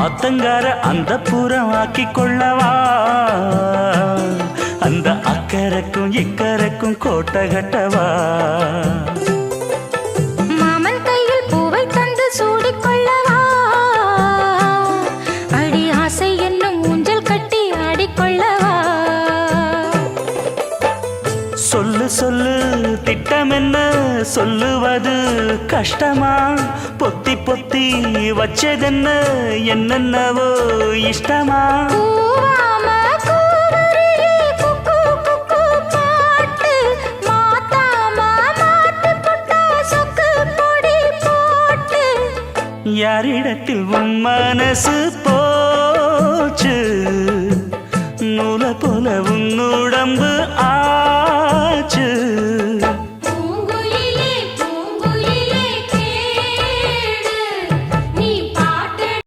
ஆத்தங்கார அந்த புறம் ஆக்கி கொள்ளவா அந்த அக்கறைக்கும் இக்கரைக்கும் கோட்டை கட்டவா மாமன் கையில் பூவை தந்து சூடிக்கொள்ளவா அடி ஆசை என்னும் ஊஞ்சல் கட்டி ஆடிக்கொள்ளவா சொல்லு சொல்லு திட்டம் என்ன சொல்லுவது கஷ்டமா பொத்தி பொத்தி வச்சதென்ன என்னென்னவோ இஷ்டமா கூவாம கூவருளி குக்கு குக்கு பாட்டு மாத்தாம மாட்டு புட்டா சொக்கு பொடி போட்டு யாரிடத்தில் உன் மனசு போச்சு நூலை போல உன் உடம்பு